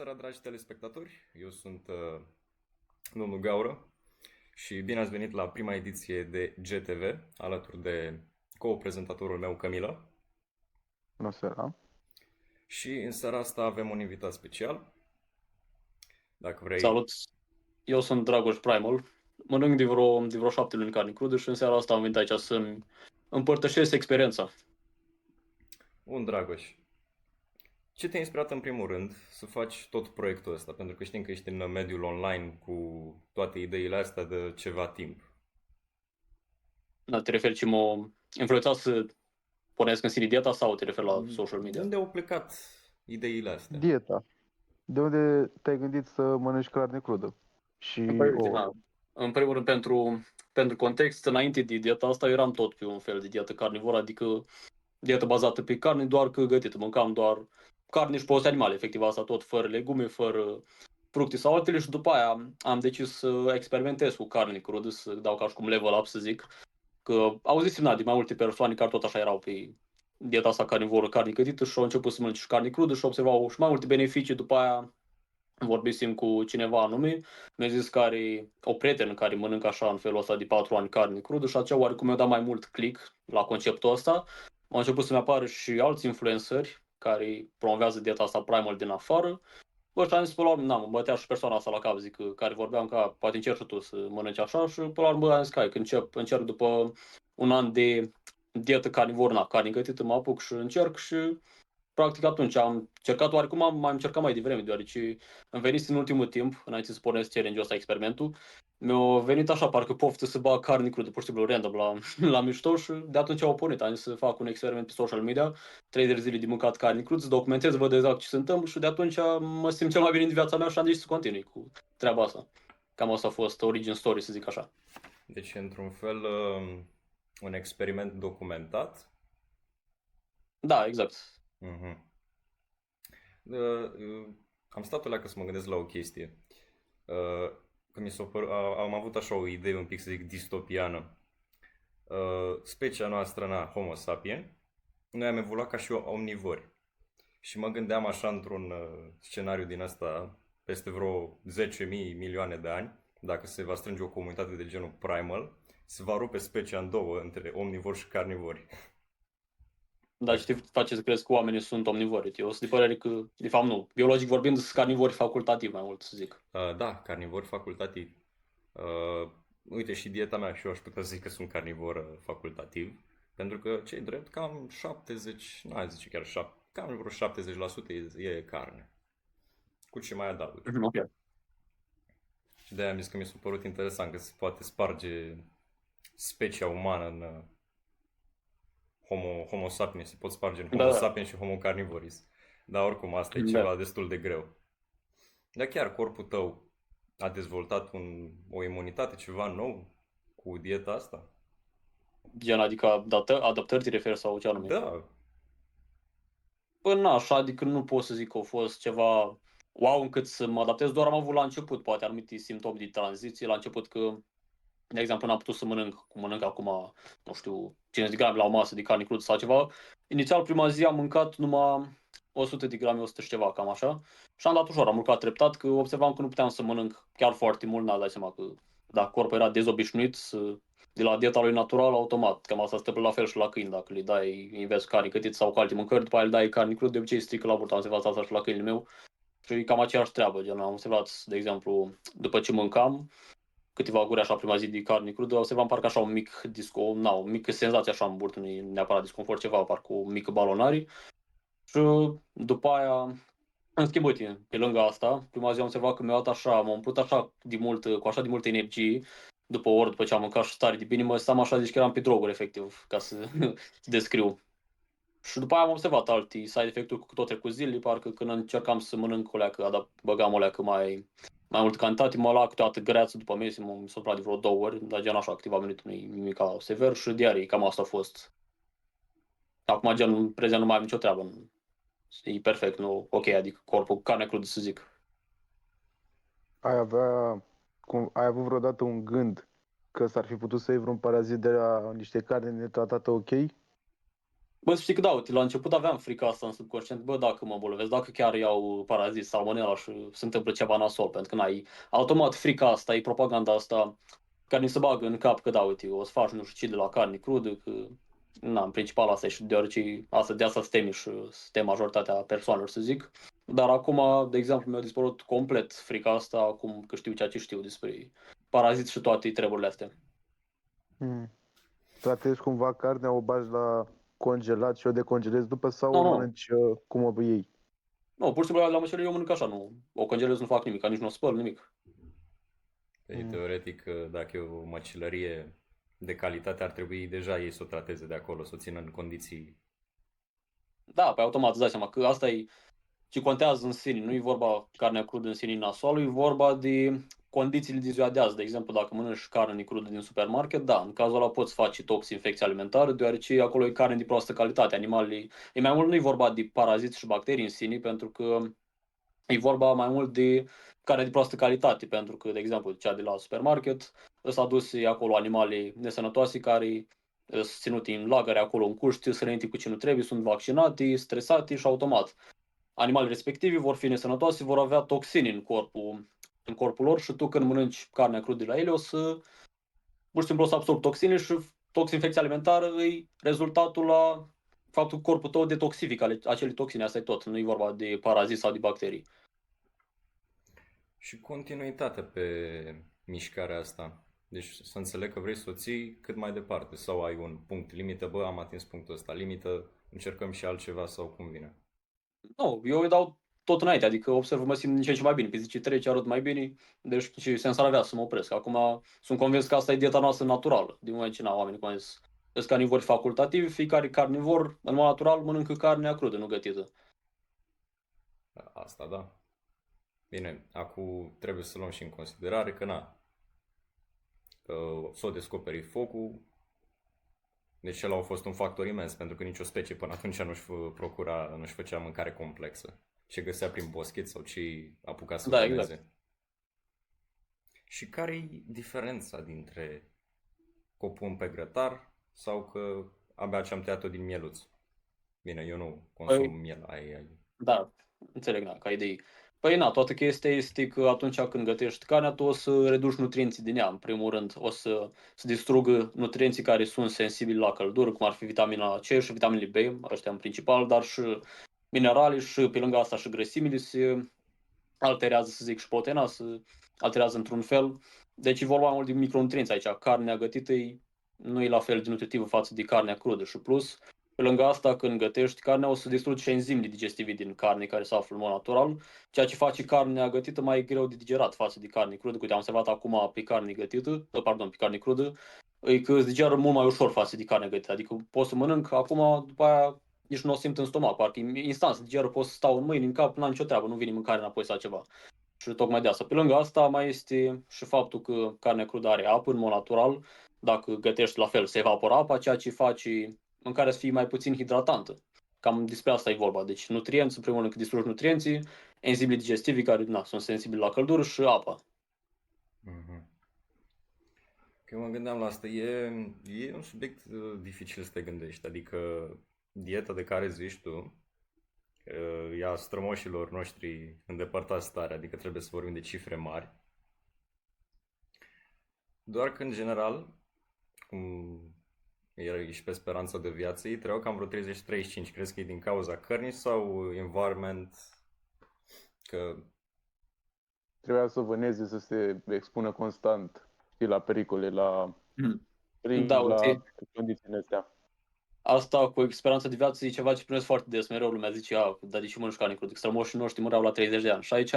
seara, dragi telespectatori! Eu sunt domnul Gaură și bine ați venit la prima ediție de GTV, alături de co-prezentatorul meu, Camila. Bună seara. Și în seara asta avem un invitat special. Dacă vrei... Salut! Eu sunt Dragoș Primal. Mănânc de vreo 7 luni carne crudă și în seara asta am venit aici să-mi împărtășesc experiența. Bun, Dragoș. Ce te-a inspirat în primul rând să faci tot proiectul ăsta? Pentru că știm că ești în mediul online cu toate ideile astea de ceva timp. Da, te referi ce m-a influențat să pornesc în sine dieta sau te referi la social media? Unde au plecat ideile astea? Dieta. De unde te-ai gândit să mănânci carne crudă? Și ouă? În primul rând, pentru context, înainte de dieta asta eram tot pe un fel de dietă carnivoră, adică dietă bazată pe carne, doar că gătită. Mâncam doar carne și poste animale, efectiv asta tot, fără legume, fără fructe sau altele și după aia am decis să experimentez cu carne crudă, să dau ca și cum level up, să zic. Că auzisem de mai multe persoane care tot așa erau pe dieta asta carnivoră, carne gătită și au început să mănânce și carne crudă și observau și mai multe beneficii. După aia vorbisem cu cineva anume, mi-a zis că are o prietenă care mănâncă așa în felul ăsta de 4 ani carne crudă și aceea oarecum mi-a dat mai mult click la conceptul ăsta. Au început să-mi apară și alți influenceri care promovează dieta asta primal din afară. Bă, și am zis, până la urmă, mă bătea și persoana asta la cap, zic, care vorbeam ca, poate încerci și tu să mănânci așa și până la urmă am zis, că încerc după un an de dietă carnivoră, carne gătită, mă apuc și încerc și practic atunci am încercat, oarecum am mai încercat mai devreme, deoarece îmi venit în ultimul timp, înainte să pornesc challenge-ul ăsta, experimentul, mi-a venit așa, parcă poftă să bag carne crudă, pur și simplu, random, la mișto și de atunci au pornit. Am zis să fac un experiment pe social media, 30 zile de mâncat carne crudă, să documentez, văd exact ce se întâmplă și de atunci mă simt cel mai bine din viața mea și am decis să continui cu treaba asta. Cam asta a fost origin story, să zic așa. Deci, într-un fel, un experiment documentat. Da, exact. Mhm. Am stat o leacă să mă gândesc la o chestie. Că am avut așa o idee un pic, să zic, distopiană. Specia noastră, Homo sapien, noi am evoluat ca și omnivori. Și mă gândeam așa într-un scenariu din asta, peste vreo 10.000 milioane de ani, dacă se va strânge o comunitate de genul primal, se va rupe specia în două, între omnivori și carnivori. Dar ce te face să crezi că oamenii sunt omnivori? Eu sunt de părere că, de fapt nu, biologic vorbind, sunt carnivori facultativ mai mult, să zic. Da, carnivori facultativ. Uite, și dieta mea, și eu aș putea să zic că sunt carnivor facultativ, pentru că, ce-i drept, cam 70, nu zice chiar 7, cam vreo 70% e carne. Cu ce mai adaug. Ok. Și de-aia am zis că mi s-a părut interesant că se poate sparge specia umană în Homo sapiens, se pot sparge în Homo sapiens și Homo carnivoris. Dar oricum asta e ceva destul de greu. Dar chiar corpul tău a dezvoltat o imunitate, ceva nou cu dieta asta? Gen, adică adaptări te referi sau ce anume? Da. Până așa, adică nu pot să zic că a fost ceva wow încât să mă adaptez, doar am avut la început poate anumite simptomi de tranziție, la început că, de exemplu, n-am putut să mănânc cum mănânc acum, nu știu, 50 de grame la o masă de carne crudă sau ceva. Inițial, prima zi am mâncat numai 100 de grame, 100 și ceva, cam așa. Și am dat ușor, am urcat treptat, că observam că nu puteam să mănânc chiar foarte mult, n-am dat seama că dacă corpul era dezobișnuit de la dieta lui natural, automat. Cam asta se întâmplă la fel și la câini, dacă le dai invers carne gătită sau cu alte mâncări, după aia le dai carne crudă, de obicei strică la burtă. Am observat asta și la câinile meu. Și e cam aceeași treabă, gen, am observat, de exemplu, după ce mâncam, câteva guri așa prima zi de carne crudă, observam parcă așa un mic o mică senzație așa în burtă, nu e neapărat disconfort ceva, parcă o mică balonare. Și după aia, în schimb, uite, pe lângă asta, prima zi am observat că m-am umplut așa cu așa de multă energie, după ce am mâncat și stare de bine, mă stăm așa, zici că eram pe droguri, efectiv, ca să descriu. Și după aia am observat alte side effect-uri cu tot trecut zilele, parcă când încercam să mănânc o leacă, băgam o leacă mai mult cantitate, mă lua câteodată greață după mese, m-am supărat de vreo 2 ori, dar gen așa, câteva minute, nu-i nimic sever și diarii, cam asta a fost. Acum, gen, în prezent nu mai am nicio treabă, e perfect, nu, ok, adică corpul, carne crudă, să zic. Ai avut vreodată un gând că s-ar fi putut să iei vreun parazit de la niște carne netratată ok? Bă, să știi că da, uite, la început aveam frica asta în subconștient, bă, dacă mă îmbolnăvesc, dacă chiar iau parazit, salmonella și se întâmplă ceva nasol, pentru că n-ai automat frica asta, e propaganda asta care ni se bagă în cap că da, uite, o să faci nu știu ce de la carne crudă, că na, în principal asta e și deoarece asta, de asta suntem și suntem majoritatea persoanelor, să zic. Dar acum, de exemplu, mi-a dispărut complet frica asta, acum că știu ceea ce știu despre paraziți și toate treburile astea. Tratezi cumva carnea, o bagi la congelat și o decongelezi după sau Nu, o nu, mănânci cum o iei? nu, pur și simplu la măcelă eu mănânc așa, nu, o congelez, nu fac nimic, nici nu o spăl, nimic. Deci, teoretic, dacă e o măcelărie de calitate, ar trebui deja ei să o trateze de acolo, să o țină în condiții. Da, pe automat îți dai seama că asta e ce contează în sine. Nu e vorba carnea crudă în sine nasoală, e vorba de condițiile de ziua de azi. De exemplu, dacă mănânci carne crudă din supermarket, da, în cazul ăla poți face toxinfecție alimentară, deoarece acolo e carne de proastă calitate. Animalele, e mai mult nu e vorba de paraziți și bacterii în sine, pentru că e vorba mai mult de carne de proastă calitate, pentru că, de exemplu, cea de la supermarket, s-a dus acolo animale nesănătoase care sunt ținute în lagăre acolo în cuști, sărănite cu ce nu trebuie, sunt vaccinate, stresate și automat animalele respective vor fi nesănătoase, vor avea toxini în corpul lor și tu când mănânci carnea crudă de la ele o să pur și simplu o să absorbi toxine și toxinfecția alimentară e rezultatul la faptul că corpul tău detoxifică acele toxine, asta e tot, nu e vorba de paraziți sau de bacterii. Și continuitatea pe mișcarea asta. Deci să înțeleg că vrei să o ții cât mai departe sau ai un punct limită, bă, am atins punctul ăsta limită, încercăm și altceva sau cum vine. Nu, eu îi dau tot înainte, adică observ, mă simt din ce în ce mai bine, pe zi ce trece arăt mai bine, deci ce sens ar avea să mă opresc. Acum sunt convins că asta e dieta noastră naturală, din moment ce oamenii, cum am zis, sunt carnivori facultativi, fiecare carnivor, în mod natural, mănâncă carnea crudă, nu gătită. Asta da. Bine, acum trebuie să luăm și în considerare că să o descoperi focul, deci ăla a fost un factor imens, pentru că nicio specie până atunci nu-și făcea mâncare complexă. Ce găsea prin boschet sau ce apuca să Da, vâneze. exact. Și care e diferența dintre că o pun pe grătar sau că abia ce-am tăiat-o din mieluț? Bine, eu nu consum miel, ai. Da, înțeleg, da, ca idei. Păi na, toată chestia este că atunci când gătești carnea, tu o să reduci nutrienții din ea. În primul rând, o să distrugă nutrienții care sunt sensibili la căldură, cum ar fi vitamina C și vitaminele B, ăștia în principal, dar și minerale și pe lângă asta și grăsimile se alterează, să zic, și proteina se alterează într-un fel. Deci e vorba mai mult de micronutrienți aici. Carnea gătită nu e la fel de nutritivă față de carnea crudă și plus, pe lângă asta, când gătești carnea, o să distrugi și enzimii digestivi din carne care se află în mod natural, ceea ce face carnea gătită mai greu de digerat față de carne crudă. Uite, am observat acum pe carne gătită, pe carne crudă, e că îți digeră mult mai ușor față de carne gătită. Adică pot să mănânc acum, după aia nici nu o simt în stomac, parcă instant să digeră, pot să stau în mâini, în cap, n-am nicio treabă, nu vine mâncare înapoi sau ceva. Și tocmai de asta. Pe lângă asta mai este și faptul că carnea crudă are apă în mod natural. Dacă gătești la fel, se evaporă apa, ceea ce face mâncarea să fie mai puțin hidratantă. Cam despre asta e vorba. Deci nutrienți, în primul rând, că distrugi nutrienții, enzimii digestivi care sunt sensibili la căldură și apa. Mhm. Că mă gândeam la asta, e un subiect dificil să te gândești, adică dieta de care zici tu, e a strămoșilor noștri îndepărtați tare, adică trebuie să vorbim de cifre mari. Doar că, în general, cum e și pe speranța de viață, ei trăiau cam vreo 30-35. Crezi că e din cauza cărnii sau environment? Că Trebuia să vâneze, să se expună constant și la pericole, la ring, Da, la uite, condițiile astea. asta cu speranța de viață e ceva ce primesc foarte des. Mereu lumea zice, dar de ce mănânci carne crudă? Că strămoșii noștri mureau la 30 de ani. Și aici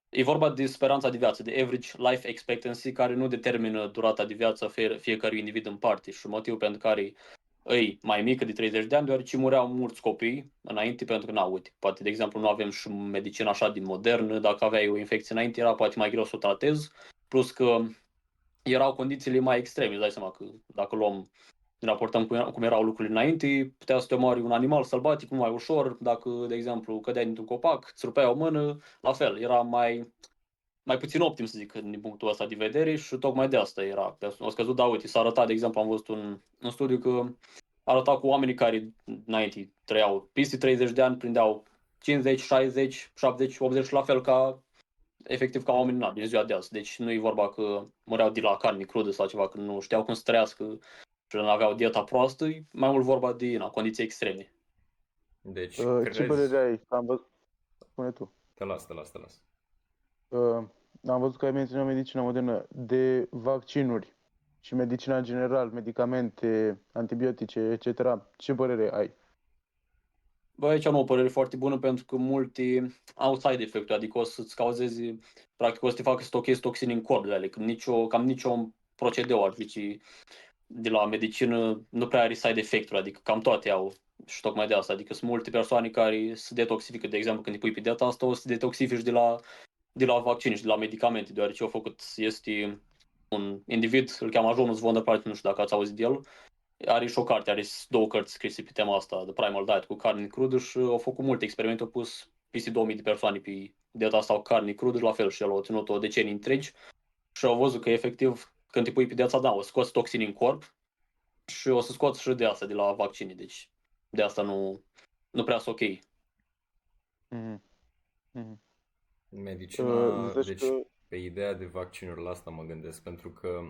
e vorba de speranța de viață, de average life expectancy, care nu determină durata de viață fiecărui individ în parte și motivul pentru care îi mai mică de 30 de ani, deoarece mureau mulți copii înainte, pentru că, uite, poate, de exemplu, nu avem și medicină așa din modernă, dacă aveai o infecție înainte, era poate mai greu să o tratezi, plus că erau condițiile mai extreme, îți dai seama că dacă luăm, ne raportăm cum erau lucrurile înainte, putea să te omoari un animal sălbatic mult mai ușor, dacă, de exemplu, cădeai dintr-un copac, îți rupea o mână, la fel, era mai puțin optim, să zic, din punctul ăsta de vedere și tocmai de asta era. O scăzut, da, uite, s-a arătat, de exemplu, am văzut un studiu că arăta cu oamenii care înainte trăiau peste 30 de ani, prindeau 50, 60, 70, 80 la fel ca efectiv ca oamenii din ziua de azi. Deci nu e vorba că mureau de la carne crudă sau ceva, că nu știau cum să trăiască și nu aveau dieta proastă, e mai mult vorba de condiții extreme. Deci, Ce părere ai? Am văzut... Spune tu. Te las, te las, te las. Am văzut că ai menționat medicina modernă de vaccinuri și medicina în general, medicamente, antibiotice, etc. Ce părere ai? Bă, aici am o părere foarte bună pentru că multe au side effect-uri, adică o să-ți cauzeze, practic o să te facă să stochezi toxini în corp de ale, că cam nicio procedeu ar zice de la medicină nu prea are side effect-uri, adică cam toate au și tocmai de asta, adică sunt multe persoane care se detoxifică, de exemplu când îi pui pe dieta asta o să te detoxifici de la vaccin și de la medicamente, deoarece au făcut, este un individ, îl cheamă Jonas von der Paart, nu știu dacă ați auzit de el, are și o carte, are două cărți scrise pe tema asta, The Primal Diet, cu carne crudă și au făcut multe experimente, au pus peste 2000 de persoane pe dieta asta cu carne crudă și la fel și el a ținut o decenii întregi și au văzut că efectiv când te pui pe dieta, da, o scoți toxini în corp și o să scoți și de asta de la vaccini, deci de asta nu prea sunt ok. Mhm. Mhm. Medicina, Zici deci că... pe ideea de vaccinuri la asta mă gândesc, pentru că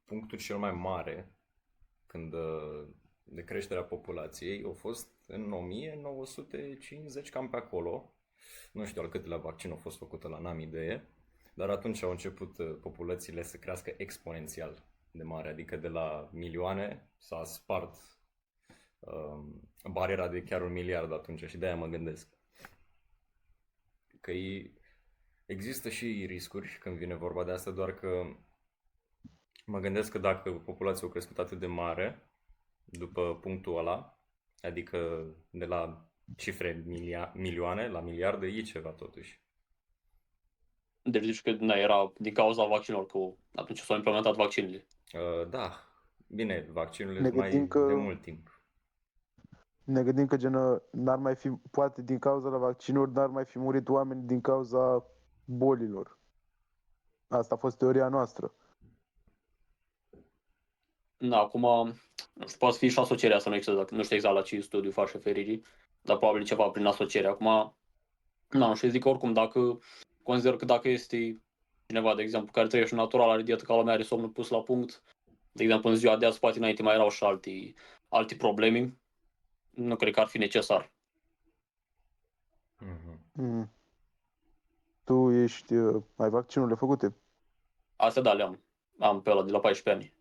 punctul cel mai mare când de creșterea populației a fost în 1950, cam pe acolo. Nu știu al câtelea vaccin a fost făcută la n-am idee, dar atunci au început populațiile să crească exponențial de mare, adică de la milioane s-a spart bariera de chiar 1 miliard atunci și de aia mă gândesc că există și riscuri când vine vorba de asta, doar că mă gândesc că dacă populația a crescut atât de mare după punctul ăla, adică de la cifre milioane la miliarde, e ceva totuși. Deci zici că na, era din cauza vaccinurilor, că atunci s-au implementat vaccinurile. Da, bine, vaccinurile Ne sunt mai gândim că... de mult timp. Ne gândim că gen, n-ar mai fi, poate din cauza la vaccinuri, n-ar mai fi murit oameni din cauza bolilor. Asta a fost teoria noastră. Da, acum, nu știu, poate fi și asocierea asta, nu știu exact la ce studiu faci referirii, dar probabil ceva prin asociere. Acum, nu știu, zic că oricum, dacă consider că dacă este cineva, de exemplu, care trăiește natural, are dietă ca lumea, are somnul pus la punct, de exemplu, în ziua de azi, poate înainte mai erau și alte probleme, nu cred că ar fi necesar. Mm. Tu ai vaccinurile făcute? Astea da, am pe ăla de la 14 ani.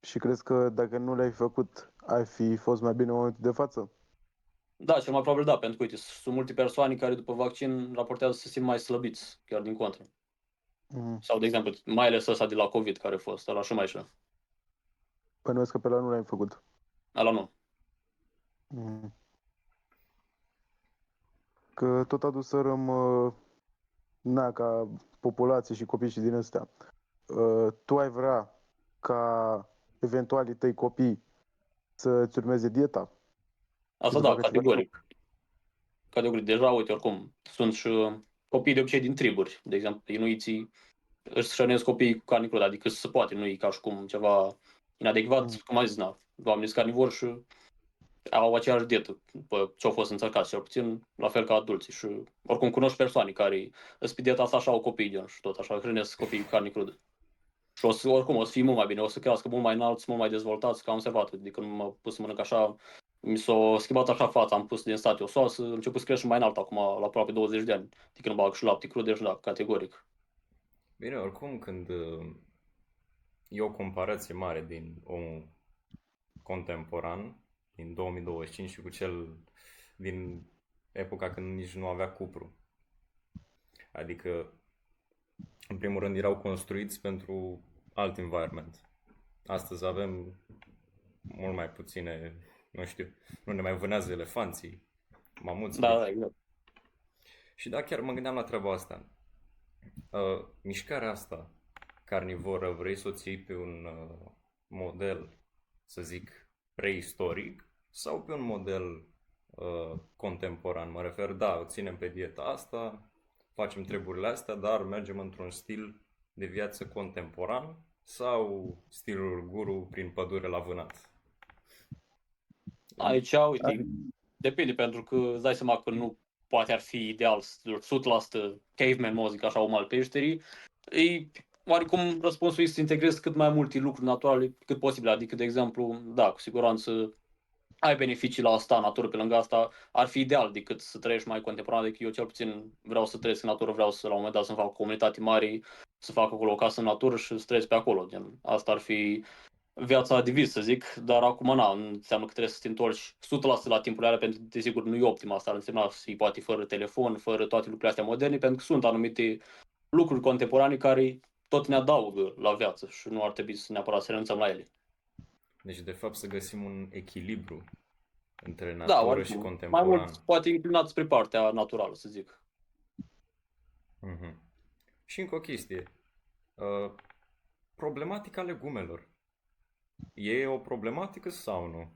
Și crezi că dacă nu le-ai făcut, ai fi fost mai bine în momentul de față? Da, cel mai probabil da, pentru că, uite, sunt multe persoane care după vaccin raportează să se simt mai slăbiți, chiar din contră. Mm. Sau, de exemplu, mai ales ăsta de la COVID care a fost, ăla și mai așa. Bănuiesc că pe ăla nu l-ai făcut. Ăla nu. Mm. Că tot adusărăm, ca populație și copii și din astea. Tu ai vrea ca eventualii tăi copii să-ți urmeze dieta? Asta Să da, facă ceva categoric. Categoric. Deja, uite, oricum, sunt și copii de obicei din triburi. De exemplu, inuiții își hrănesc copiii cu carne crudă, adică se poate, nu e ca și cum ceva inadecvat, Mm. cum am zis, na, oamenii sunt carnivori și au aceeași dietă, după ce au fost înțărcați, cel puțin, la fel ca adulții. Și oricum cunoști persoane care sunt pe dieta asta așa au copii, gen, și tot așa hrănesc copiii cu carne crudă. Și oricum o să fie mult mai bine, o să crească mult mai înalți, mult mai dezvoltați, ca am observat. Adică când m-am pus să mănânc așa, mi s-a schimbat așa fața, am pus din state o soasă, am început să crește mai înalt acum, la aproape 20 de ani. Adică nu bag și lapte crude, deci da, categoric. Bine, oricum când e o comparație mare din omul contemporan din 2025 și cu cel din epoca când nici nu avea cupru. Adică, în primul rând, erau construiți pentru alt environment. Astăzi avem mult mai puține, nu știu, nu ne mai vânează elefanții, mamuții. Da, exact. Și da, chiar mă gândeam la treaba asta. Mișcarea asta carnivoră, vrei să o ții pe un model, să zic, preistoric sau pe un model contemporan? Mă refer, da, o ținem pe dieta asta, facem treburile astea, dar mergem într-un stil de viață contemporan sau stilul guru prin pădure la vânat? Aici, uite, depinde, pentru că îți dai seama că nu poate ar fi ideal 100% caveman, mă zic așa, om al peșterii. E oarecum răspunsul este să integrezi cât mai multe lucruri naturale cât posibil. Adică, de exemplu, da, cu siguranță ai beneficii la asta, natură pe lângă asta, ar fi ideal decât să trăiești mai contemporan, adică eu cel puțin vreau să trăiesc în natură, vreau să la un moment dat să-mi fac o comunitate mare, să fac acolo o casă în natură și să trăiesc pe acolo. Gen, asta ar fi viața de vis, să zic, dar acum nu înseamnă că trebuie să te întorci 100% la timpul real, pentru că desigur nu e optim asta, ar însemna să fii poate fără telefon, fără toate lucrurile astea moderne, pentru că sunt anumite lucruri contemporane care tot ne adaugă la viață și nu ar trebui să neapărat să renunțăm la ele. Deci, de fapt, să găsim un echilibru între Da, natură oarecum, și mai contemporan. mult poate inclinat spre partea naturală, să zic. Mhm. Și încă o chestie. Problematica legumelor. E o problematică sau nu?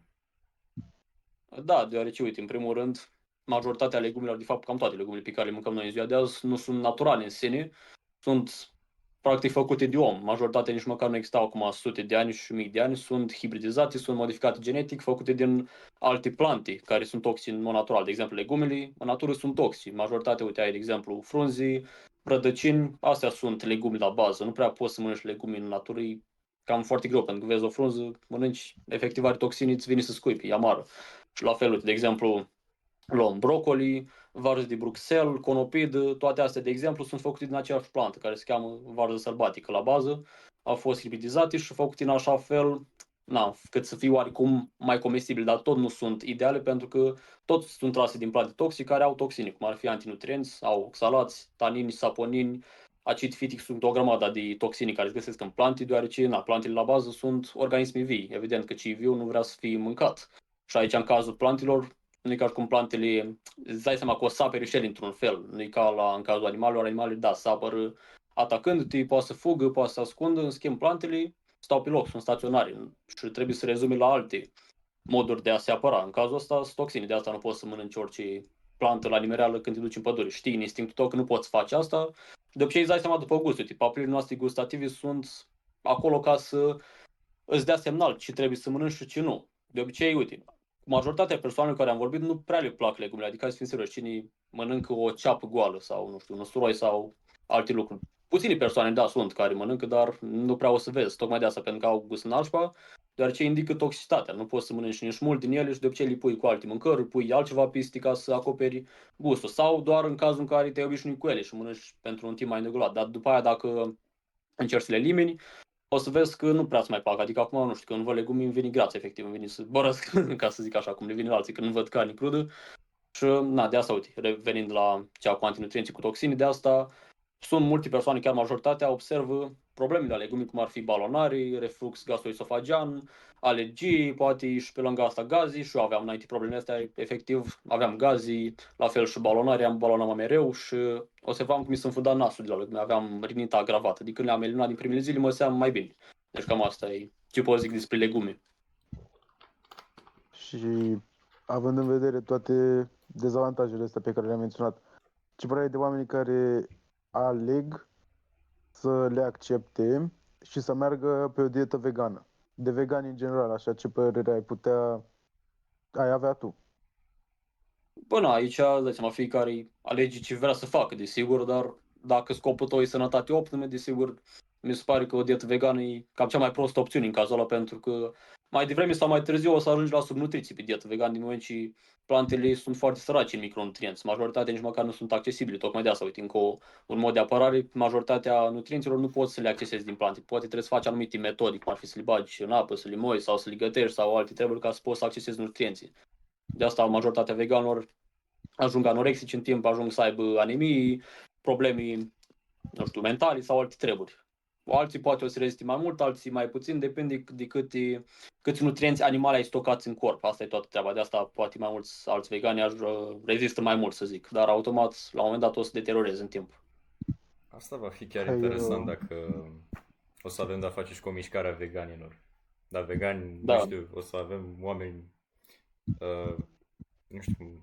Da, deoarece, uite, în primul rând, majoritatea legumelor, de fapt, cam toate legumele pe care le mâncăm noi în ziua de azi, nu sunt naturale în sine, sunt practic făcute de om. Majoritatea nici măcar nu existau acum sute de ani și mii de ani, sunt hibridizate, sunt modificate genetic, făcute din alte plante care sunt toxici în mod natural. De exemplu, legumele în natură sunt toxici. Majoritatea, uite, ai, de exemplu, frunzii, rădăcini, astea sunt legume la bază. Nu prea poți să mănânci legume în natură, e cam foarte greu, pentru că vezi o frunză, mănânci, efectiv are toxini, îți vine să scuipi, e amară. Și la fel, uite, de exemplu, luăm brocoli, varză de Bruxelles, conopidă, toate astea, de exemplu, sunt făcute din aceeași plantă, care se cheamă varză sălbatică la bază, au fost hibridizate și făcute în așa fel, cât să fie oarecum mai comestibil, dar tot nu sunt ideale pentru că tot sunt trase din plante toxice care au toxine, cum ar fi antinutrienți, au oxalați, tanini, saponini, acid fitic, sunt o grămadă de toxini care se găsesc în plante, deoarece plantele la bază sunt organisme vii. Evident că ce viu nu vrea să fie mâncat. Și aici, în cazul plantelor, nu e ca și cum plantele, îți dai seama că o să apere și el într-un fel. Nu e ca în cazul animalelor, animalele, da, să apără atacându-te, poate să fugă, poate să ascundă, în schimb plantele stau pe loc, sunt staționare și trebuie să rezume la alte moduri de a se apăra. În cazul ăsta sunt toxine, de asta nu poți să mănânci orice plantă la nimereală când te duci în pădure. Știi în instinctul tău că nu poți face asta. De obicei îți dai seama după gust. Uite, papilele noastre gustative sunt acolo ca să îți dea semnal ce trebuie să mănânci și ce nu. De obicei, uite, majoritatea persoanelor care am vorbit nu prea le plac legumele, adică să fim serioși, cine mănâncă o ceapă goală sau, nu știu, un usturoi sau alte lucruri. Puține persoane, da, sunt care mănâncă, dar nu prea o să vezi, tocmai de asta, pentru că au gust nașpa, deoarece indică toxicitatea. Nu poți să mănânci nici mult din ele și de obicei le pui cu alte mâncări, pui altceva piste ca să acoperi gustul. Sau doar în cazul în care te obișnui cu ele și mănânci pentru un timp mai îndegulat. Dar după aia, dacă încerci să le elimini, o să vezi că nu prea îți mai plac. Adică acum, nu știu, când văd legume, îmi vine grață, efectiv, îmi vine să bărăsc, ca să zic așa, cum le vine la alții când văd carne crudă. Și, de asta, uite, revenind la cea cu antinutrienții, cu toxini, de asta sunt multe persoane, chiar majoritatea, observă probleme de legume, cum ar fi balonare, reflux gastroesofagian, alergii, poate și pe lângă asta gazii, și eu aveam înainte problemele astea, efectiv, aveam gazii, la fel și balonare, am balonat mereu și observam cum mi se înfundat nasul de la legume, aveam rinită agravată, de când le-am eliminat din primele zile, mă seam mai bine. Deci cam asta e ce pot zic despre legume. Și având în vedere toate dezavantajele astea pe care le-am menționat, ce părere ai de oamenii care aleg să le accepte și să meargă pe o dietă vegană? De vegani în general, așa, ce părere ai avea tu? Până aici, dai seama, fiecare alege ce vrea să facă, desigur, dar dacă scopul tău e sănătate optimă, desigur, mi se pare că o dietă vegană e cam cea mai prostă opțiune în cazul ăla, pentru că mai devreme sau mai târziu o să ajungi la subnutriție pe dietă vegană, din moment ce plantele sunt foarte sărace în micronutrienți. Majoritatea nici măcar nu sunt accesibile, tocmai de asta, uite, încă un mod de apărare, majoritatea nutrienților nu poți să le accesezi din plante. Poate trebuie să faci anumite metode, cum ar fi să le bagi în apă, să le moi sau să le gătești sau alte treburi ca să poți să accesezi nutrienții. De asta majoritatea veganilor ajung anorexici în timp, ajung să aibă anemii, probleme, nu știu, mentale sau alte treburi. Alții poate o să reziste mai mult, alții mai puțin, depinde de câți nutrienți animale ai stocați în corp. Asta e toată treaba. De asta poate mai mulți alți vegani rezistă mai mult, să zic. Dar automat, la un moment dat, o să deterioreze în timp. Asta va fi chiar Hai, interesant dacă o să avem de-a face și cu o mișcare a veganilor. Dar vegani, Da. nu știu, o să avem oameni, nu știu,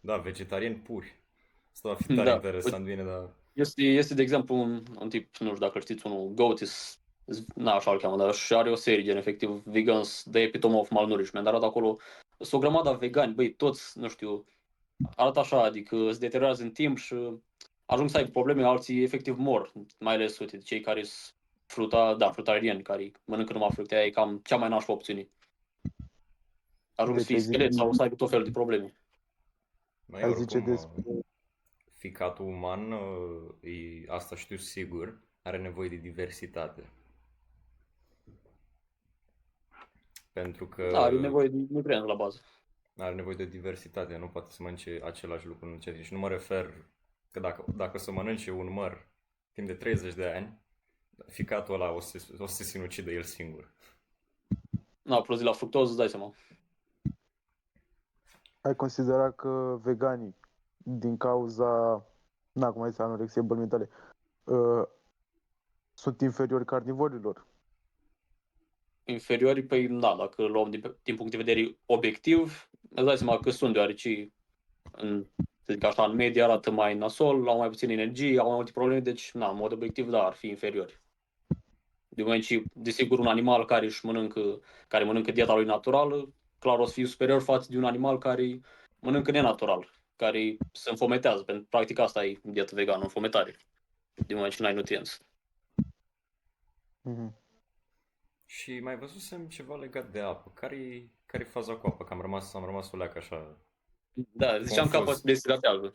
da, vegetariani puri. Asta va fi tare Da. interesant, bine, dar... Este de exemplu, un tip, nu știu dacă știți, unul, Goatis, așa îl cheamă, dar și are o serie, gen efectiv, Vegans, The Epitome of Malnourishment, dar arată acolo sunt o grămadă vegani, băi, toți, nu știu, arată așa, adică se deteriorează în timp și ajung să aibă probleme, alții efectiv mor, mai ales, uite, cei care sunt frutariani, care mănâncă numai fructe, aia e cam cea mai nașpa opțiune. Ajung să Deci fie schelet sau să aibă tot felul de probleme. Mai ai zice oricum, despre... ficatul uman, asta știu sigur, are nevoie de diversitate. Pentru că Da, are nevoie de nutrienți la bază. are nevoie de diversitate, nu poate să mănânce același lucru în același. Și nu mă refer că dacă să mănânce un măr timp de 30 de ani, ficatul ăla o să se sinucidă el singur. Na, plus de la fructoză, îți dai seama. Ai considerat că veganii, din cauza, cum ai zis, anorexie, bălmi mentale, sunt inferiori carnivorilor? Inferiori, păi, da, dacă luăm din punct de vedere obiectiv, îți dai seama că sunt, deoarece să zic așa, în medie arată mai nasol, au mai puțin energie, au mai multe probleme, deci, în mod obiectiv, da, ar fi inferiori. De moment ce, desigur, un animal care mănâncă dieta lui naturală, clar o să fie superior față de un animal care mănâncă nenatural, care se înfometează, pentru practic asta e dieta vegană, înfometare, de moment ce nu ai nutrienți. Mhm. Și mai văzusem ceva legat de apă. Care-i faza cu apă? Că am rămas o leacă așa Da, ziceam că apa confuz. se deshidratează.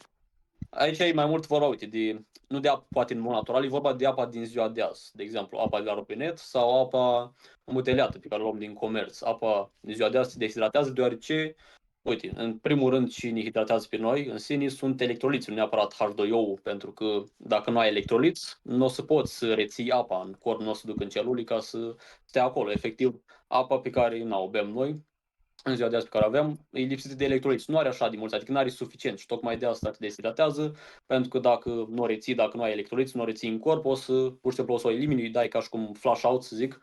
Aici e mai mult vorba, uite, nu de apă poate în mod natural, e vorba de apa din ziua de azi. De exemplu, apa de la robinet sau apa îmbuteliată pe care o luăm din comerț. Apa din ziua de azi se deshidratează deoarece, uite, în primul rând ce ne hidratează pe noi în sine sunt electroliți, nu neapărat H2O, pentru că dacă nu ai electroliți, nu o să poți să reții apa în corp, nu o să duc în celule ca să stea acolo. Efectiv, apa pe care o bem noi în ziua de azi pe care avem, e lipsită de electroliți. Nu are așa de mulți, adică nu are suficient și tocmai de asta te deshidratează, pentru că dacă nu o reții, dacă nu ai electroliți, nu o reții în corp, pur și simplu o să o elimini, îi dai ca și cum flash out, să zic,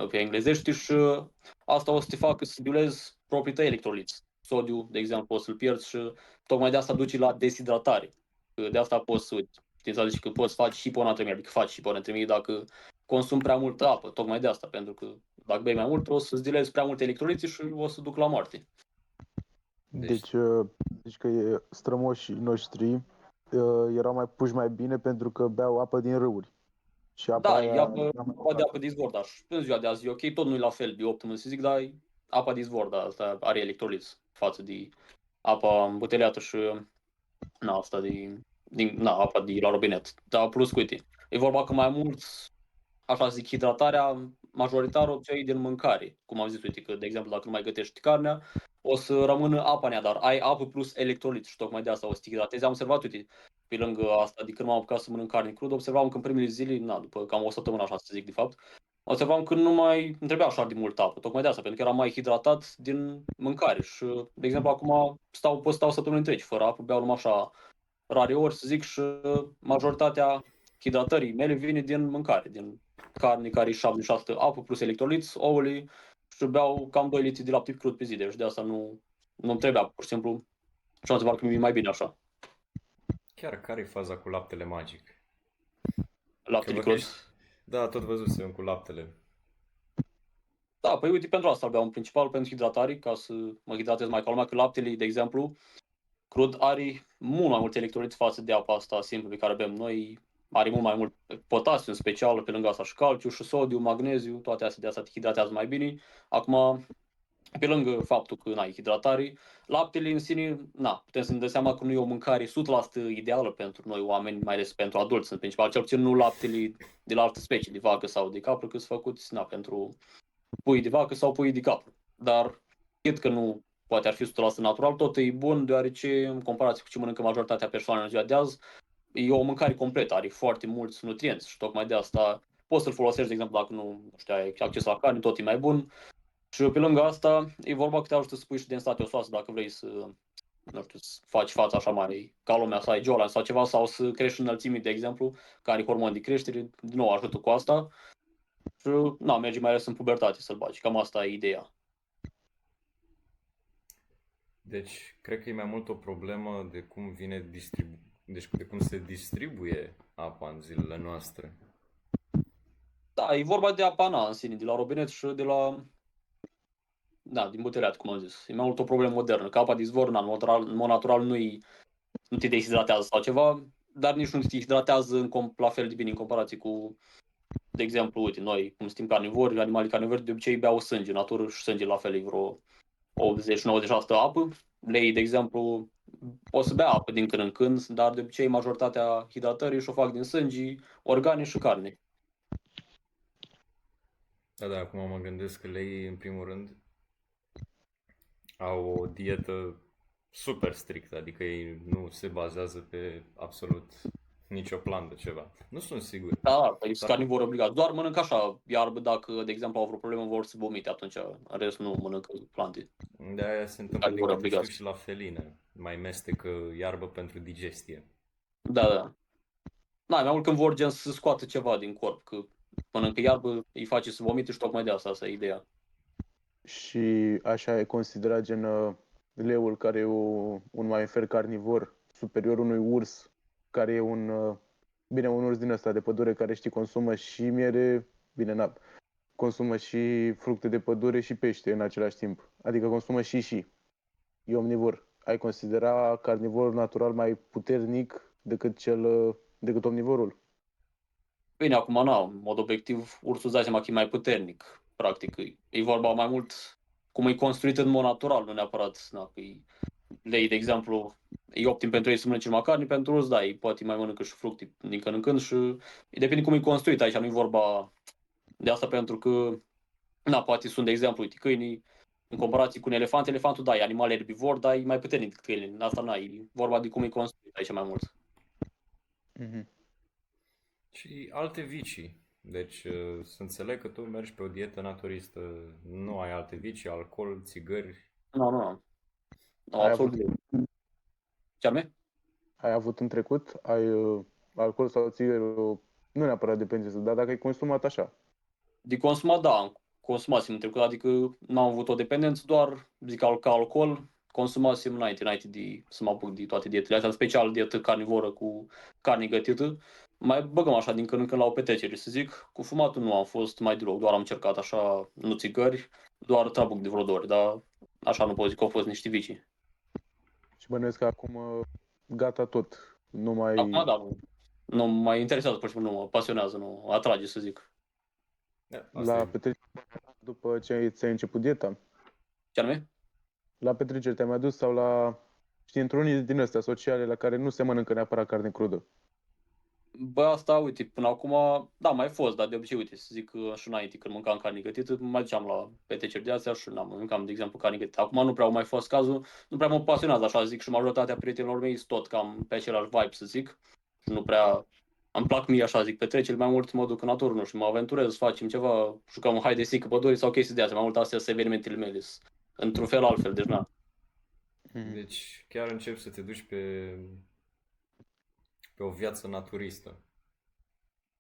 pe englezești și asta o să te facă să diluezi proprii tăi electroliți. Sodiu, de exemplu, o să-l pierzi și tocmai de asta duci la deshidratare. De asta poți să, știți, zice că poți face hiponatremie, adică faci hiponatremie dacă consumi prea multă apă, tocmai de asta, pentru că dacă bei mai mult, o să-ți dilezi prea multe electroliți și o să duc la moarte. Deci, Deci că strămoșii noștri erau mai puși mai bine pentru că beau apă din râuri. Și apa Da, e aia apă, era mai apa de curată. apă de izvor, dar și în ziua de azi e ok, tot nu e la fel de optimă să zic, dar apa de izvor, da, asta are electroliți față de apa îmbuteliată și asta apa de la robinet. Dar plus, uite, e vorba că mai mulți, așa zic, hidratarea majoritară o iei din mâncare. Cum am zis, uite, că, de exemplu, dacă nu mai gătești carnea, o să rămână apa în ea, dar ai apă plus electrolit și tocmai de asta o să te hidratezi. Am observat, uite, pe lângă asta, de când m-am apucat să mănânc carne crudă, observam că în primele zile, după cam o săptămână, așa să zic, de fapt, observam că nu mai îmi trebuia așa de mult apă, tocmai de asta, pentru că eram mai hidratat din mâncare și, de exemplu, acum pot stau săptămâni întregi fără apă, beau numai așa rare ori, să zic, și majoritatea hidratării mele vine din mâncare, din carne care e 76 apă plus electroliți, ouăle și beau cam 2 litri de lapte crud pe zi, deci de asta nu-mi trebuia, pur și simplu, și am să că mi-e mai bine așa, chiar care-i faza cu laptele magic? Că laptele crud. Da, tot văzusem cu laptele. Da, păi uite, pentru asta îl beau în principal, pentru hidratare, ca să mă hidratez mai ca lumea, că laptele, de exemplu, crud are mult mai multe electroliți față de apa asta simplă pe care bem noi. Are mult mai mult potasiu în special, pe lângă asta și calciu și sodiu, magneziu, toate astea, de asta te hidratează mai bine. Acum, pe lângă faptul că n-ai hidratare, laptele în sine, putem să ne dăm seama că nu e o mâncare 100% ideală pentru noi oameni, mai ales pentru adulți, în principal, cel puțin nu laptele de la altă specie, de vacă sau de capră, că sunt făcuți pentru pui de vacă sau pui de capră. Dar, cred că nu poate ar fi 100% natural, tot e bun, deoarece, în comparație cu ce mănâncă majoritatea persoanelor în ziua de azi, e o mâncare completă, are foarte mulți nutrienți și tocmai de asta poți să-l folosești, de exemplu, dacă nu știu, ai acces la carne, tot e mai bun. Și pe lângă asta, e vorba că te ajută să pui și densitate osoasă dacă vrei să, nu știu, să faci fața așa mare, ca lumea, să ai Jolan sau ceva, sau să crești înălțimii, de exemplu, care are hormoni de creștere, din nou ajută cu asta. Și, merge mai ales în pubertate să-l bagi, cam asta e ideea. Deci, cred că e mai mult o problemă de cum deci de cum se distribuie apa în zilele noastre. Da, e vorba de apa în sine, de la robinet și Da, din buteliat, cum am zis. E mai mult o problemă modernă. Că apa de izvor, în mod natural nu te deshidratează sau ceva, dar nici nu te hidratează la fel de bine în comparație cu, de exemplu, uite, noi, cum suntem carnivori, animalii carnivori de obicei beau sânge, natură și sânge la fel e vreo 80-90% apă. Lei, de exemplu, o să bea apă din când în când, dar de obicei majoritatea hidratării și-o fac din sânge, organe și carne. Da, acum mă gândesc că lei, în primul rând, au o dietă super strictă, adică ei nu se bazează pe absolut nicio plantă ceva. Nu sunt sigur. Da, păi sunt Dar carnivori obligați. Doar mănâncă așa iarbă dacă, de exemplu, au vreo problemă, vor să vomite, atunci în rest nu mănâncă plante. de aia se întâmplă, din Carnivori câte știu, obligați. și la feline. Mai mestecă iarbă pentru digestie. Da, da. Da, mai mult când vor gen să scoată ceva din corp, că mănâncă iarbă, îi face să vomite și tocmai de asta e ideea. Și așa e considerat gen leul care e un mamifer carnivor superior unui urs care e bine, un urs din ăsta de pădure care știi consumă și miere, bine, consumă și fructe de pădure și pește în același timp. Adică consumă și. E omnivor. Ai considera carnivorul natural mai puternic decât omnivorul? Bine, acum, în mod obiectiv, ursul îți dai seama că e mai puternic, practic. E vorba mai mult cum e construit în mod natural, nu neapărat, că lei, de exemplu, e optim pentru ei să mănânce numai carne, pentru urs, da, ei poate mai mănâncă și fructe din când în când și depinde cum e construit aici, nu e vorba de asta pentru că, poate sunt, de exemplu, uite, câinii, în comparație cu un elefant, elefantul, da, e animal erbivor, dar e mai puternic decât câinii. Asta e vorba de cum e construit aici mai mult. Mhm. Și alte vicii. Deci să înțeleg că tu mergi pe o dietă naturistă, nu ai alte vicii, alcool, țigări. Nu, Ai absolut. avut, Ce anume? ai avut în trecut? Ai alcool sau țigări? Nu neapărat depinde, dar dacă ai consumat așa. De consumat, da, am consumasem în trecut, adică n-am avut o dependență, doar zic ca alcool, consumasem înainte de să mă apuc de toate dietele astea, în special dietă carnivoră cu carne gătită. Mai băgăm așa din când în când la o petrecere, să zic. Cu fumatul nu am fost mai deloc, doar am încercat așa, nu țigări, doar trabuc de vreo 2 ori, dar așa nu pot zic că au fost niște vicii. Și bănuiesc că acum gata tot. Nu Acum, mai da, nu mă interesează, pur și simplu, nu mă pasionează, nu mă atrage, să zic. Da, asta la e. petrecere după ce ți-ai început dieta. Ce anume? La petrecere te-ai mai dus sau știi, într-unii din astea sociale la care nu se mănâncă neapărat carne crudă. Bă, asta, uite, până acum, da, mai fost, dar de obicei, uite, să zic că și înainte, când mâncam carne gătită, mai duceam la petreceri de astea și mâncam, de exemplu, carne gătită. Acum nu prea au mai fost cazul, nu prea mă pasionează, așa zic, și majoritatea prietenilor mei sunt tot cam pe același vibe, să zic, și nu prea îmi plac mie, așa zic, petreceri, mai mult mă duc în natură, nu știu, mă aventurez, facem ceva, jucăm un haide sică păduri sau chestii de astea, mai mult astea sunt evenimentele mele, într-un fel altfel, deci na. Mhm. Deci chiar începi să te duci pe o viață naturistă.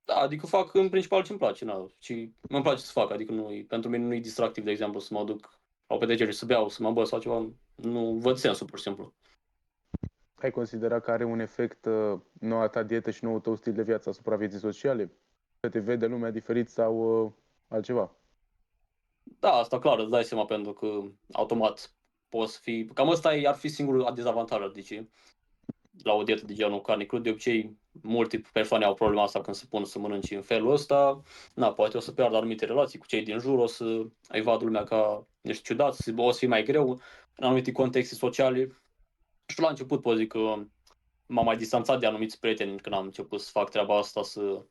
Da, adică fac în principal ce-mi place, și îmi place să fac, adică pentru mine nu e distractiv, de exemplu, să mă duc la o petrecere să beau, să mă bă sau ceva, nu văd sensul, pur și simplu. Ai considerat că are un efect noua ta dietă și noul tău stil de viață asupra vieții sociale? Că te vede lumea diferit sau altceva? Da, asta clar, îți dai seama, pentru că automat poți fi, cam ăsta ar fi singurul dezavantaj, deci la o dietă de genul carne crud, de obicei multe persoane au problema asta când se pun să mănânce în felul ăsta, poate o să piardă anumite relații cu cei din jur, o să îi vadă lumea ca niște ciudați, o să fie mai greu în anumite contexte sociale. Și la început pot zic că m-am mai distanțat de anumiți prieteni când am început să fac treaba asta, să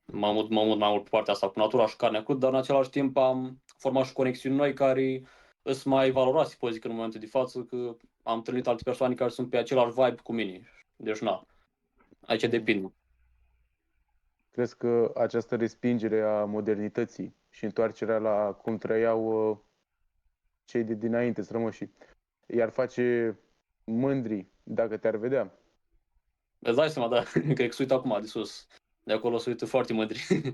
mă mut mai mult pe partea asta cu natura și carnea crud, dar în același timp am format și conexiuni noi care sunt mai valoroase, pot zic, în momentul de față, că am întâlnit alte persoane care sunt pe același vibe cu mine. Deci, aici depinde. Crezi că această respingere a modernității și întoarcerea la cum trăiau cei de dinainte, strămoșii, i-ar face mândri dacă te-ar vedea? Îți dai seama, da, cred că se uită acum de sus. De acolo se uită foarte mândri.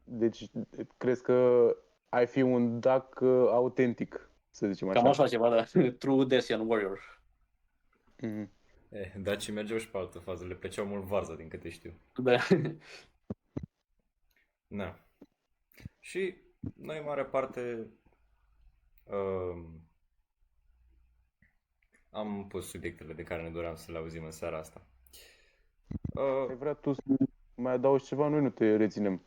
Deci, crezi că ai fi un dac autentic, să zicem Cam așa? așa ceva, da. True Decian Warrior. Mhm. Dacii mergeau și pe altă fază, le plăceau mult varza, din câte știu. Da. Na. Și noi, în mare parte, Uh, am pus subiectele de care ne doream să le auzim în seara asta. Ai vrea tu să mai adaugi ceva? Noi nu te reținem.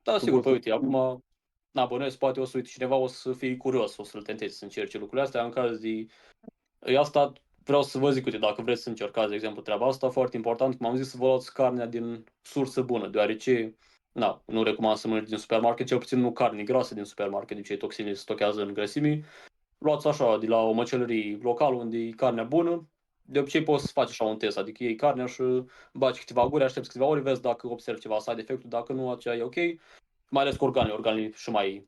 Da, Tu sigur, poți păi uite, acum, na, bănuiesc, poate o să uite cineva, o să fie curios, o să-l tentezi să încerce lucrurile astea, în caz de asta vreau să vă zic, uite, dacă vreți să încercați, de exemplu, treaba asta, foarte important, cum am zis, să vă luați carnea din sursă bună, deoarece, na, nu recomand să mănânci din supermarket, cel puțin nu carne grasă din supermarket, de ce toxinele se stochează în grăsimi. Luați așa, de la o măcelărie locală, unde e carnea bună, de obicei poți să faci așa un test, adică iei carnea și bagi câteva guri, aștepți câteva ore, vezi dacă observi ceva side effect-ul, dacă nu, aceea e ok. Mai ales cu organele și mai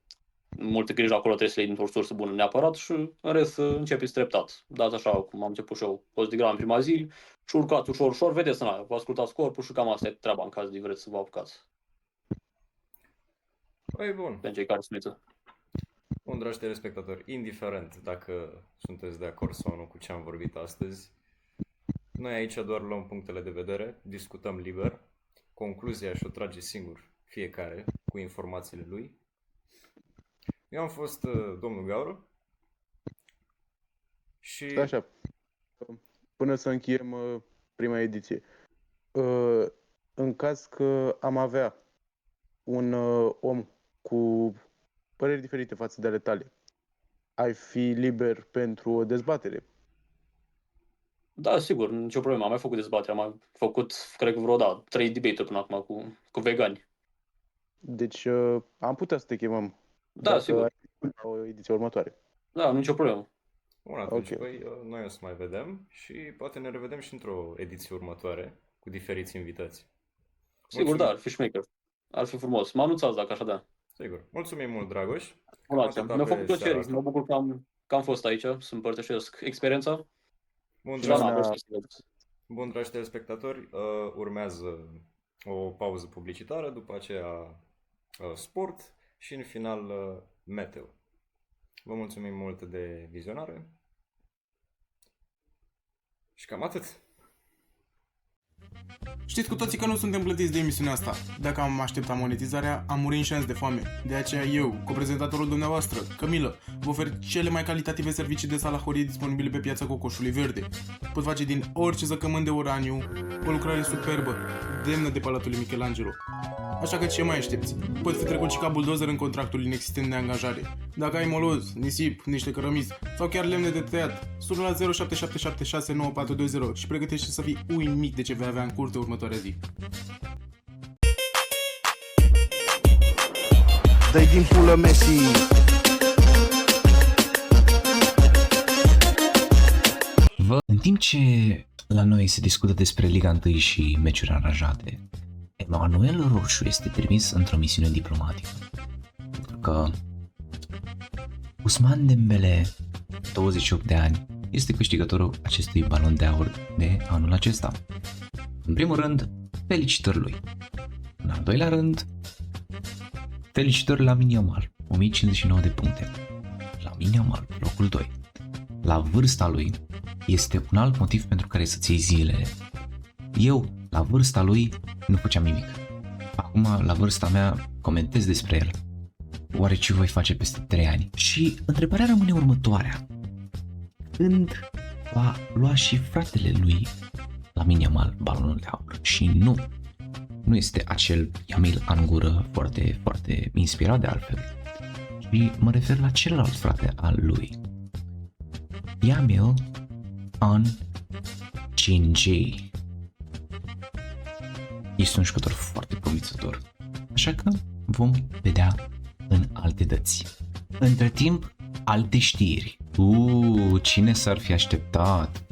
multă grijă acolo, trebuie să le iei dintr-o sursă bună neapărat și în rest să începeți treptat. Dați așa cum am început și eu, 100 de grame prima zi și urcați ușor, ușor, vedeți, na, vă ascultați corpul și cam asta e treaba în caz de vreți să vă apucați. Păi bun. Pentru cei care smiță. Bun, dragi telespectatori, indiferent dacă sunteți de acord sau nu cu ce am vorbit astăzi, noi aici doar luăm punctele de vedere, discutăm liber, concluzia și-o trage singur fiecare cu informațiile lui. Eu am fost domnul Gaură și... Stai așa, până să încheiem prima ediție. În caz că am avea un om cu păreri diferite față de ale tale, ai fi liber pentru o dezbatere? Da, sigur, nicio problemă. Am mai făcut dezbatere, am mai făcut, cred că vreo, 3 debate-uri până acum cu vegani. Deci am putea să te chemăm. Da, dacă sigur. ai o ediție următoare. Da, nicio problemă. Bun, atunci, Ok. păi, noi o să mai vedem și poate ne revedem și într-o ediție următoare cu diferiți invitați. Sigur, Mulțumim. da, ar fi șmecher. Ar fi frumos. Mă anunțați dacă așa da. Sigur. Mulțumim mult, Dragoș. Bună, atâta mi-a pe făcut seara plăcere. asta. Mă bucur că am fost aici să împărtășesc experiența. Bun, Și da, dragi, na, vreau să vedeți. bun, dragi telespectatori, urmează o pauză publicitară, după aceea sport și în final meteo. Vă mulțumim mult de vizionare și cam atât. Știți cu toții că nu suntem plătiți de emisiunea asta. Dacă am așteptat monetizarea, am murit în șans de foame. De aceea eu, coprezentatorul dumneavoastră, Cămilă, vă ofer cele mai calitative servicii de salahorie disponibile pe piața Cocoșului Verde. Pot face din orice zăcământ de uraniu o lucrare superbă, demnă de Palatul lui Michelangelo. Așa că ce mai aștepți? Pot fi trecut și ca buldozer în contractul inexistent de angajare. Dacă ai moloz, nisip, niște cărămizi sau chiar lemne de tăiat, sună la 0777694220 și pregătește să fii uimit de ce vei avea în curte următoarea zi. Dă-i din pulă Messi. În timp ce la noi se discută despre Liga 1 și meciuri aranjate, Emanuel Roșu este trimis într-o misiune diplomatică. Pentru că Ousmane Dembele, 28 de ani, este câștigătorul acestui balon de aur de anul acesta. În primul rând, felicitări lui. În al doilea rând, felicitări la Yamal, 1059 de puncte. La Yamal, locul 2. La vârsta lui, este un alt motiv pentru care să-ți iei zilele. Eu, la vârsta lui, nu făceam nimic. Acum, la vârsta mea, comentez despre el. Oare ce voi face peste 3 ani? Și întrebarea rămâne următoarea. Când va lua și fratele lui Lamine Yamal balonul de aur? Și nu este acel Yamil Angură foarte, foarte inspirat de altfel. Și mă refer la celălalt frate al lui. Yamil An Chinji. Este un jucător foarte promițător. Așa că vom vedea în alte dăți. Între timp, alte știri. Cine s-ar fi așteptat?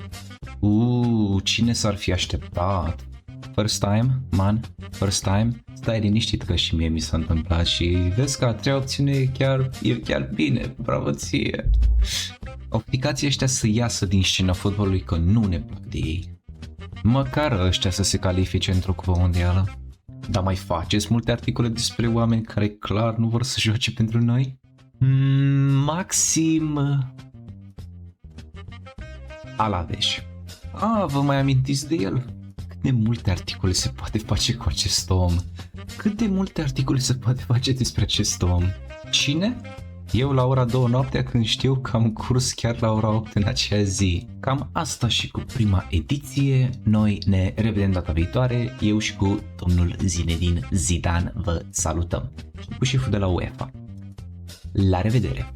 Cine s-ar fi așteptat? First time, man, first time. Stai liniștit că și mie mi s-a întâmplat și vezi că a treia opțiune e chiar bine, bravo ție. Obligații ăștia să iasă din scena fotbalului că nu ne plac de ei. Măcar ăștia să se califice într-o cupă mondială. Dar mai faceți multe articole despre oameni care clar nu vor să joace pentru noi? Maxim Alaveș. Vă mai amintiți de el? Cât de multe articole se poate face cu acest om? Cât de multe articole se poate face despre acest om? Cine? Eu la ora 2 noaptea când știu că am curs chiar la ora 8 în acea zi. Cam asta și cu prima ediție. Noi ne revedem data viitoare. Eu și cu domnul Zinedine Zidane vă salutăm. Și cu șeful de la UEFA. La revedere!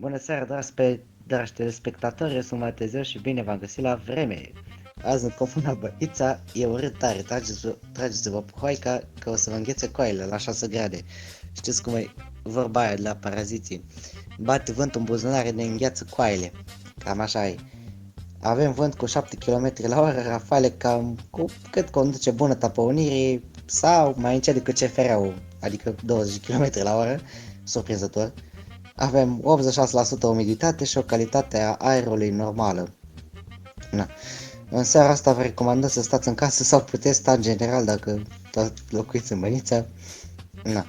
Bună seara, dragi telespectatori, eu sunt Matezeu și bine v-am găsit la vreme. Azi în comuna Băița e urât tare, trageți-vă puhoaica că o să vă înghețe coaile la 6 grade. Știți cum e vorba aia de la Paraziții? Bate vântul în buzunare, ne îngheață coaile. Cam așa e. Avem vânt cu 7 km la oră, rafale cam cu cât conduce bunăta Unirii sau mai încet decât CFR-ul, adică 20 km la oră, surprinzător. Avem 86% umiditate și o calitate a aerului normală. Na. În seara asta vă recomandăm să stați în casă sau puteți sta în general dacă locuiți în Bănița. Na.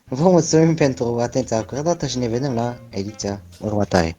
Vă mulțumim pentru atenția acordată și ne vedem la ediția următoare.